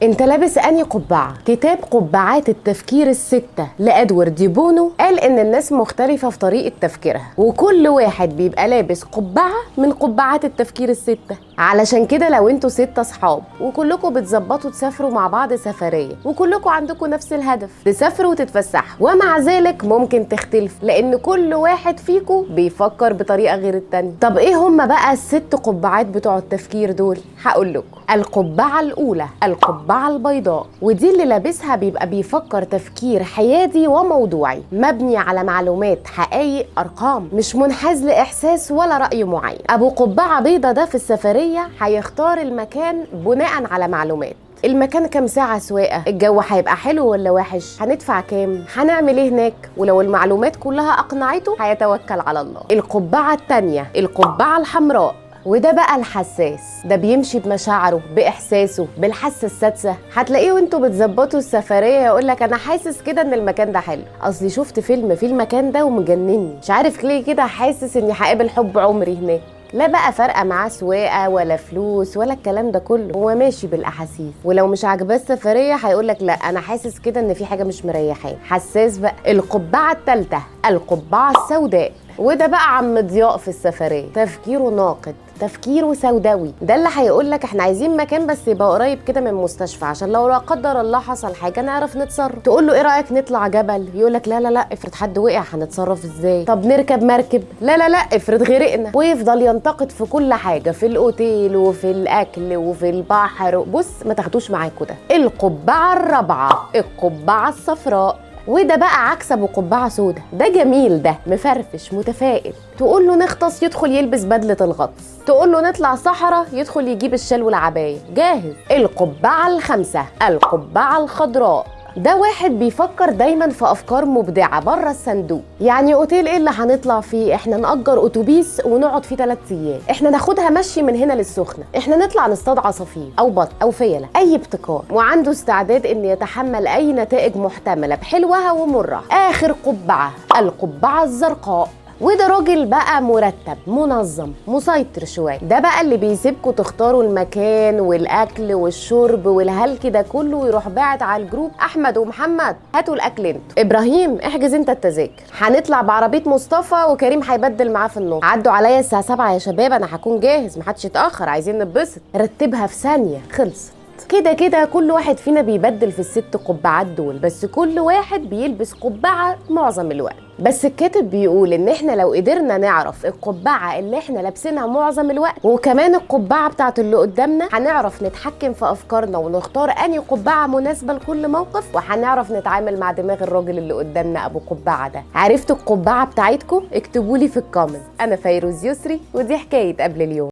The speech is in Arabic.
انت لابس انهي قبعة؟ كتاب قبعات التفكير الستة لادوارد دي بونو قال ان الناس مختلفة في طريقة تفكيرها، وكل واحد بيبقى لابس قبعة من قبعات التفكير الستة. علشان كده لو انتوا 6 اصحاب وكلكم بتظبطوا تسافروا مع بعض سفرية وكلكم عندكم نفس الهدف، تسافروا وتتفسحوا، ومع ذلك ممكن تختلف لان كل واحد فيكم بيفكر بطريقة غير التانية. طب ايه هما بقى ال6 قبعات بتوع التفكير دول؟ هقول لكم. القبعة الأولى القبعة البيضاء، ودي اللي لابسها بيبقى بيفكر تفكير حيادي وموضوعي مبني على معلومات، حقائق، أرقام، مش منحاز لإحساس ولا رأي معين. أبو قبعة بيضة ده في السفرية هيختار المكان بناء على معلومات. المكان كام ساعة سواقة؟ الجو هيبقى حلو ولا وحش؟ هندفع كام؟ هنعمل ايه هناك؟ ولو المعلومات كلها أقنعته هيتوكل على الله. القبعة التانية القبعة الحمراء، وده بقى الحساس، ده بيمشي بمشاعره، باحساسه، بالحاسه السادسه. هتلاقيه وانتوا بتظبطوا السفريه يقولك انا حاسس كده ان المكان ده حلو، اصلي شفت فيلم في المكان ده ومجنني، مش عارف ليه كده حاسس اني هقابل حب عمري هناك. لا بقى فارقه معاه سواقه ولا فلوس ولا الكلام ده كله، هو ماشي بالاحاسيس. ولو مش عاجباه السفريه هيقولك لا انا حاسس كده ان في حاجه مش مريحاني. حساس بقى. القبعه الثالثه القبعه السوداء، وده بقى عم ضياء في السفريه، تفكيره ناقد، تفكيره سوداوي. ده اللي هيقول لك احنا عايزين مكان بس يبقى قريب كده من مستشفى عشان لو لا قدر الله حصل حاجه نعرف نتصرف. تقول له ايه رايك نطلع جبل؟ يقول لك لا لا لا افرض حد وقع هنتصرف ازاي؟ طب نركب مركب؟ لا لا لا افرض غرقنا. ويفضل ينتقد في كل حاجه، في الاوتيل وفي الاكل وفي البحر. بص ما تاخدوش معاكوا ده. القبعه الرابعه القبعه الصفراء، وده بقى عكس ابو قبعه سودا. ده جميل، ده مفرفش متفائل. تقول له نغطس يدخل يلبس بدله الغطس، تقول له نطلع صحراء يدخل يجيب الشال والعبايه جاهز. القبعه الخامسه القبعه الخضراء، ده واحد بيفكر دايما في افكار مبدعه بره الصندوق. يعني اوتيل ايه اللي هنطلع فيه؟ احنا نأجر اتوبيس ونقعد فيه 3 ايام، احنا ناخدها مشي من هنا للسخنه، احنا نطلع نصطاد عصافير او بط او فيله، اي ابتكار. وعنده استعداد ان يتحمل اي نتائج محتمله بحلوها ومرها. اخر قبعه القبعه الزرقاء، وده راجل بقى مرتب منظم مسيطر شويه. ده بقى اللي بيسيبكوا تختاروا المكان والاكل والشرب والهلك ده كله، ويروح باعت على الجروب احمد ومحمد هاتوا الاكل انتوا، ابراهيم احجز انت التذاكر، هنطلع بعربيه مصطفى وكريم هيبدل معاه في النص، عدوا عليا الساعه 7 يا شباب انا هكون جاهز محدش يتاخر عايزين نتبسط. رتبها في ثانيه خلصت. كده كده كل واحد فينا بيبدل في ال6 قبعات دول، بس كل واحد بيلبس قبعة معظم الوقت. بس الكاتب بيقول ان احنا لو قدرنا نعرف القبعة اللي احنا لابسينها معظم الوقت وكمان القبعة بتاعت اللي قدامنا، هنعرف نتحكم في افكارنا ونختار انهي قبعة مناسبة لكل موقف، وهنعرف نتعامل مع دماغ الراجل اللي قدامنا ابو قبعة ده. عرفتوا القبعة بتاعتكم؟ اكتبوا لي في الكومنت. انا فيروز يسري ودي حكاية قبل اليوم.